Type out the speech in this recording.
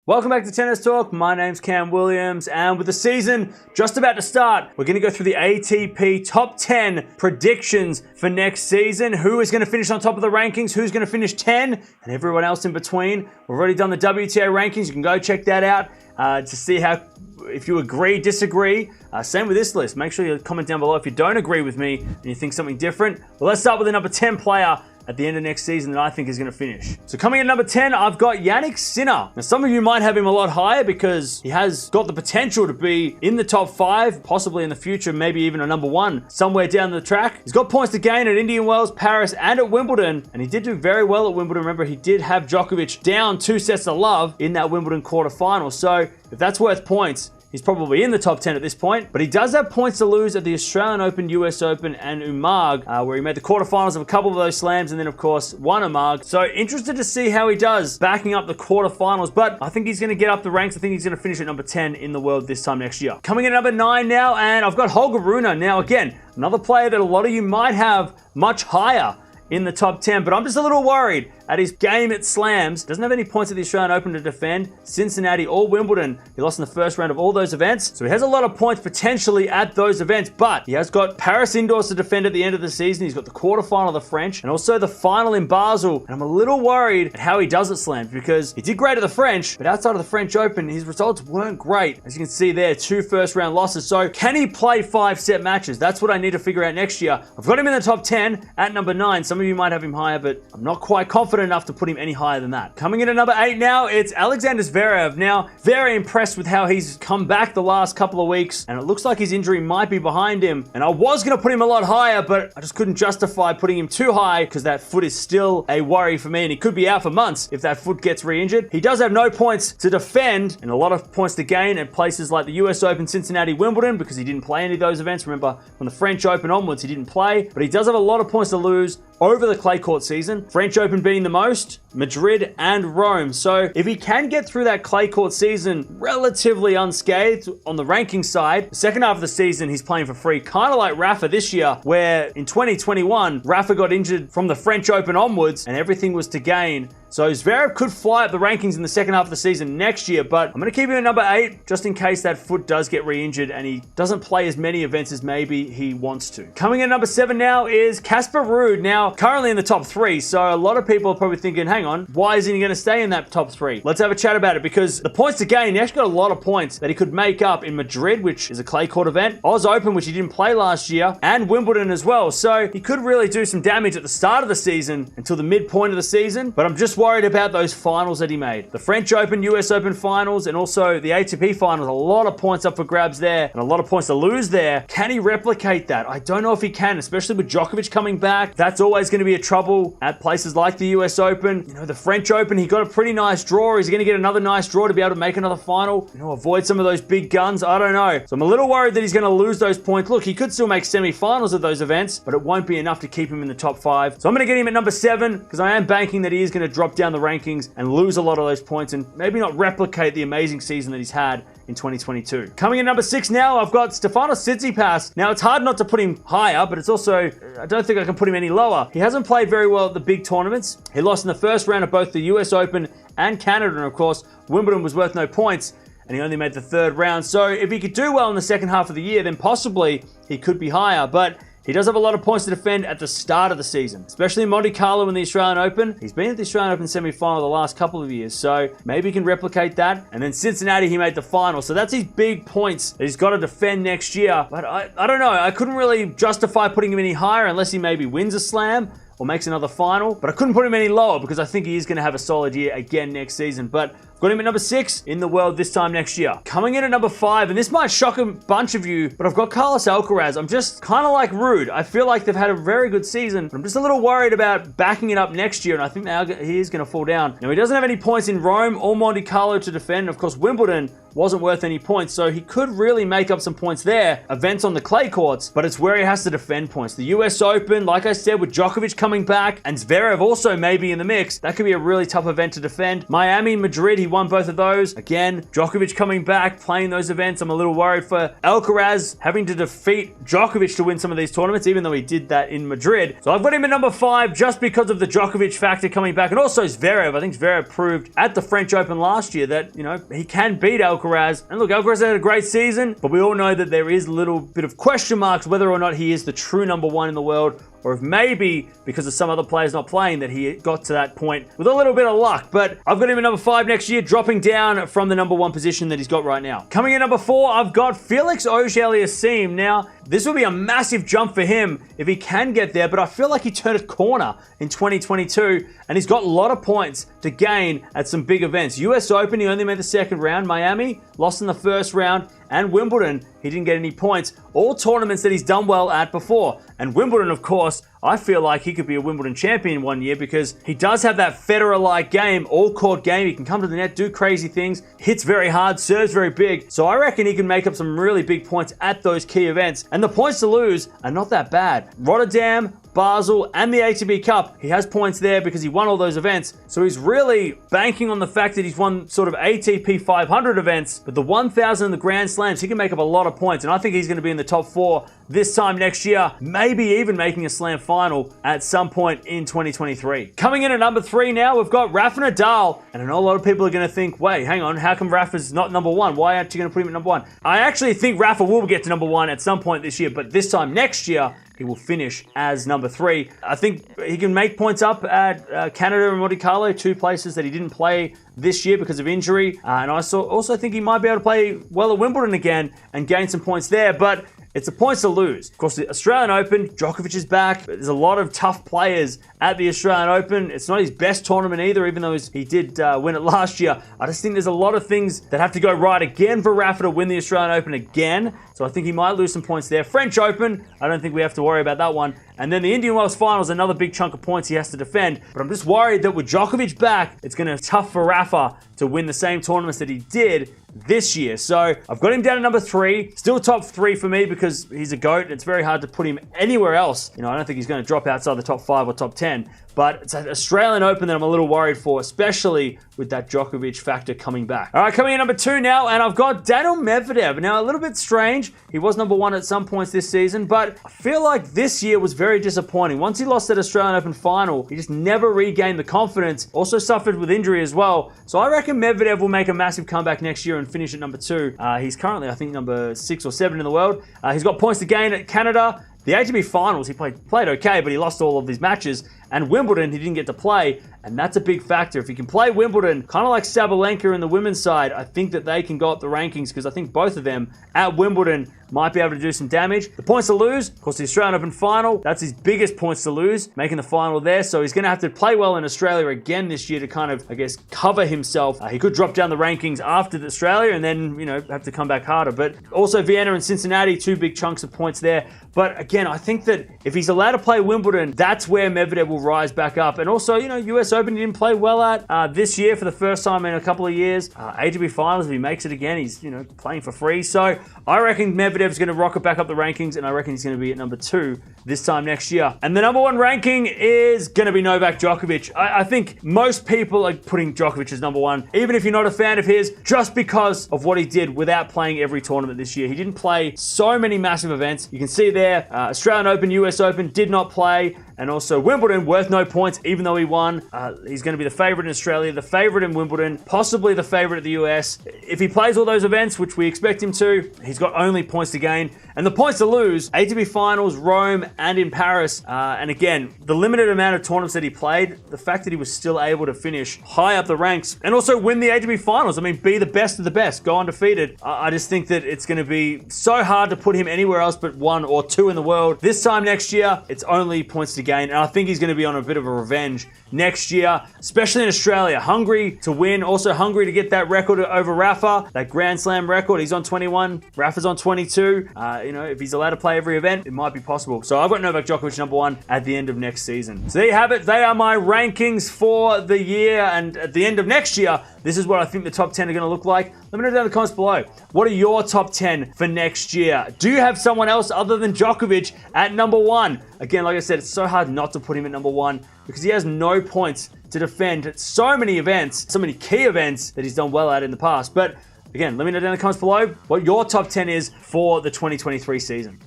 Welcome back to Tennis Talk. My name's Cam Williams, and with the season just about to start, we're going to go through the ATP Top 10 predictions for next season. Who is going to finish on top of the rankings, who's going to finish 10, and everyone else in between. We've already done the WTA rankings. You can go check that out to see if you agree, disagree. Same with this list. Make sure you comment down below if you don't agree with me and you think something different. Well, let's start with the number 10 player at the end of next season that I think is going to finish. So coming in at number 10, I've got Jannik Sinner. Now, some of you might have him a lot higher because he has got the potential to be in the top 5, possibly in the future, maybe even a number 1 somewhere down the track. He's got points to gain at Indian Wells, Paris, and at Wimbledon, and he did do very well at Wimbledon. Remember, he did have Djokovic down 2 sets to love in that Wimbledon quarterfinal. So if that's worth points, he's probably in the top 10 at this point, but he does have points to lose at the Australian Open, US Open, and Umag, where he made the quarterfinals of a couple of those slams, and then, of course, won Umag. So interested to see how he does backing up the quarterfinals, but I think he's going to get up the ranks. I think he's going to finish at number 10 in the world this time next year. Coming in at number 9 now, and I've got Holger Rune. Now, again, another player that a lot of you might have much higher in the top 10, but I'm just a little worried at his game at slams. Doesn't have any points at the Australian Open to defend. Cincinnati or Wimbledon, he lost in the first round of all those events. So he has a lot of points potentially at those events, but he has got Paris indoors to defend at the end of the season. He's got the quarterfinal of the French and also the final in Basel. And I'm a little worried at how he does at slams because he did great at the French, but outside of the French Open, his results weren't great. As you can see there, 2 first-round losses. So can he play 5-set matches? That's what I need to figure out next year. I've got him in the top 10 at number 9. Some of you might have him higher, but I'm not quite confident enough to put him any higher than that. Coming in at number 8 now, it's Alexander Zverev. Now, very impressed with how he's come back the last couple of weeks, and it looks like his injury might be behind him. And I was going to put him a lot higher, but I just couldn't justify putting him too high because that foot is still a worry for me, and he could be out for months if that foot gets re-injured. He does have no points to defend and a lot of points to gain at places like the US Open, Cincinnati, Wimbledon, because he didn't play any of those events. Remember, from the French Open onwards, he didn't play, but he does have a lot of points to lose over the clay court season. French Open being the most, Madrid and Rome. So if he can get through that clay court season relatively unscathed on the ranking side, the second half of the season he's playing for free, kind of like Rafa this year, where in 2021, Rafa got injured from the French Open onwards and everything was to gain. So Zverev could fly up the rankings in the second half of the season next year, but I'm going to keep him at number 8 just in case that foot does get re-injured and he doesn't play as many events as maybe he wants to. Coming in at number 7 now is Casper Ruud. Now, currently in the top 3, so a lot of people are probably thinking, hang on, why isn't he going to stay in that top 3? Let's have a chat about it, because the points to gain, he actually got a lot of points that he could make up in Madrid, which is a clay court event, Oz Open, which he didn't play last year, and Wimbledon as well. So he could really do some damage at the start of the season until the midpoint of the season, but I'm just worried about those finals that he made. The French Open, US Open finals, and also the ATP finals. A lot of points up for grabs there, and a lot of points to lose there. Can he replicate that? I don't know if he can, especially with Djokovic coming back. That's always going to be a trouble at places like the US Open. You know, the French Open, he got a pretty nice draw. Is he going to get another nice draw to be able to make another final? You know, avoid some of those big guns? I don't know. So I'm a little worried that he's going to lose those points. Look, he could still make semi-finals of those events, but it won't be enough to keep him in the top 5. So I'm going to get him at number 7 because I am banking that he is going to drop down the rankings and lose a lot of those points and maybe not replicate the amazing season that he's had in 2022. Coming in number 6 now, I've got Stefanos Tsitsipas. Now, it's hard not to put him higher, but it's also, I don't think I can put him any lower. He hasn't played very well at the big tournaments. He lost in the first round of both the US Open and Canada, and of course, Wimbledon was worth no points, and he only made the 3rd round. So if he could do well in the second half of the year, then possibly he could be higher, but he does have a lot of points to defend at the start of the season, especially in Monte Carlo in the Australian Open. He's been at the Australian Open semi-final the last couple of years, so maybe he can replicate that. And then Cincinnati, he made the final. So that's his big points that he's got to defend next year. But I don't know. I couldn't really justify putting him any higher unless he maybe wins a slam or makes another final. But I couldn't put him any lower because I think he is going to have a solid year again next season. But I've got him at number 6 in the world this time next year. Coming in at number 5, and this might shock a bunch of you, but I've got Carlos Alcaraz. I'm just kind of like Ruud. I feel like they've had a very good season, but I'm just a little worried about backing it up next year, and I think he is going to fall down. Now, he doesn't have any points in Rome or Monte Carlo to defend. Of course, Wimbledon wasn't worth any points, so he could really make up some points there. Events on the clay courts, but it's where he has to defend points. The US Open, like I said, with Djokovic coming back, and Zverev also maybe in the mix, that could be a really tough event to defend. Miami, Madrid, he won both of those. Again, Djokovic coming back, playing those events. I'm a little worried for Alcaraz having to defeat Djokovic to win some of these tournaments, even though he did that in Madrid. So I've got him at number 5 just because of the Djokovic factor coming back. And also Zverev. I think Zverev proved at the French Open last year that, he can beat Alcaraz. And look, Alcaraz had a great season, but we all know that there is a little bit of question marks whether or not he is the true number 1 in the world, or if maybe because of some other players not playing that he got to that point with a little bit of luck. But I've got him at number 5 next year, dropping down from the number 1 position that he's got right now. Coming in number 4, I've got Felix Auger-Aliassime. Now, this will be a massive jump for him if he can get there, but I feel like he turned a corner in 2022, and he's got a lot of points to gain at some big events. US Open, he only made the second round. Miami, lost in the first round. And Wimbledon, he didn't get any points. All tournaments that he's done well at before. And Wimbledon, of course, I feel like he could be a Wimbledon champion one year because he does have that Federer-like game, all-court game. He can come to the net, do crazy things, hits very hard, serves very big. So I reckon he can make up some really big points at those key events. And the points to lose are not that bad. Rotterdam, Basel, and the ATP Cup, he has points there because he won all those events. So he's really banking on the fact that he's won sort of ATP 500 events, but the 1,000 and the Grand Slams, he can make up a lot of points. And I think he's going to be in the top 4 this time next year, maybe even making a Slam final at some point in 2023. Coming in at number 3 now, we've got Rafa Nadal. And I know a lot of people are going to think, wait, hang on, how come Rafa's not number 1? Why aren't you going to put him at number 1? I actually think Rafa will get to number 1 at some point this year, but this time next year, he will finish as number 3. I think he can make points up at Canada and Monte Carlo, 2 places that he didn't play this year because of injury. And I also think he might be able to play well at Wimbledon again and gain some points there. But it's the points to lose. Of course, the Australian Open, Djokovic is back. There's a lot of tough players at the Australian Open. It's not his best tournament either, even though he did win it last year. I just think there's a lot of things that have to go right again for Rafa to win the Australian Open again. So I think he might lose some points there. French Open, I don't think we have to worry about that one. And then the Indian Wells Finals, another big chunk of points he has to defend. But I'm just worried that with Djokovic back, it's going to be tough for Rafa to win the same tournaments that he did this year. So I've got him down at number 3. Still top 3 for me because he's a GOAT. It's very hard to put him anywhere else. I don't think he's going to drop outside the top 5 or top 10. But it's an Australian Open that I'm a little worried for, especially with that Djokovic factor coming back. All right, coming in number 2 now, and I've got Daniil Medvedev. Now, a little bit strange. He was number 1 at some points this season, but I feel like this year was very disappointing. Once he lost that Australian Open final, he just never regained the confidence. Also suffered with injury as well. So I reckon Medvedev will make a massive comeback next year and finish at number 2. He's currently, I think, number 6 or 7 in the world. He's got points to gain at Canada. The ATP Finals, he played okay, but he lost all of his matches. And Wimbledon, he didn't get to play, and that's a big factor. If he can play Wimbledon, kind of like Sabalenka in the women's side, I think that they can go up the rankings because I think both of them at Wimbledon might be able to do some damage. The points to lose, of course, the Australian Open final, that's his biggest points to lose, making the final there. So he's going to have to play well in Australia again this year to kind of, I guess, cover himself. He could drop down the rankings after Australia and then, have to come back harder. But also Vienna and Cincinnati, 2 big chunks of points there. But again, I think that if he's allowed to play Wimbledon, that's where Medvedev will rise back up. And also, US Open he didn't play well at this year for the first time in a couple of years. ATP Finals, if he makes it again, he's, playing for free. So I reckon Medvedev's going to rocket back up the rankings, and I reckon he's going to be at number 2 this time next year. And the number 1 ranking is going to be Novak Djokovic. I think most people are putting Djokovic as number 1, even if you're not a fan of his, just because of what he did without playing every tournament this year. He didn't play so many massive events. You can see there, Australian Open, US Open, did not play. And also Wimbledon, worth no points, even though he won. He's going to be the favourite in Australia, the favourite in Wimbledon, possibly the favourite at the US. If he plays all those events, which we expect him to, he's got only points to gain. And the points to lose, ATP Finals, Rome, and in Paris. And again, the limited amount of tournaments that he played, the fact that he was still able to finish high up the ranks and also win the ATP Finals. I mean, be the best of the best, go undefeated. I just think that it's going to be so hard to put him anywhere else but 1 or 2 in the world. This time next year, it's only points to gain. And I think he's going to be on a bit of a revenge next year, especially in Australia. Hungry to win, also hungry to get that record over Rafa, that Grand Slam record. He's on 21, Rafa's on 22. If he's allowed to play every event, it might be possible. So I've got Novak Djokovic number 1 at the end of next season. So there you have it. They are my rankings for the year. And at the end of next year, this is what I think the top 10 are going to look like. Let me know down in the comments below. What are your top 10 for next year? Do you have someone else other than Djokovic at number 1? Again, like I said, it's so hard not to put him at number 1 because he has no points to defend so many events, so many key events that he's done well at in the past. But again, let me know down in the comments below what your top 10 is for the 2023 season.